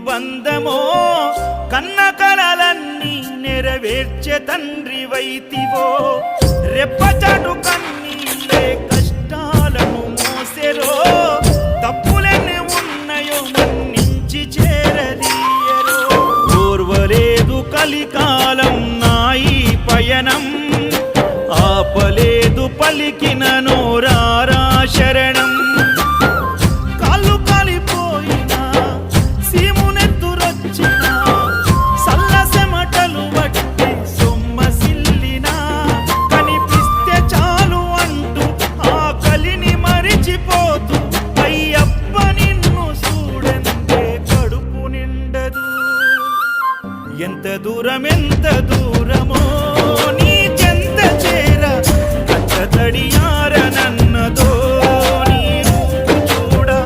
బంధమో కన్న కలలన్నీ నెరవేర్చే తండ్రి వైతివో రెప్పచాటు కన్నీళ్ళే కష్టాలను మోసెరో తప్పులెన్ని ఉన్నాయో మన్నించి చేరదీయరో ఓర్వలేదు కలికాలం నాయి పయనం ఆపలేదు పలికిన నోరారా శరణం కాళ్ళు కాలిపోయినా సీమునెత్తురొచ్చినా సల్లసెమటలు వట్టి సొమ్మసిల్లినా కనిపిస్తే చాలు అంటూ ఆ కలిని మరిచిపోతూ అయ్యప్ప నిన్ను చూడంతే కడుపు నిండదు ఎంత దూరం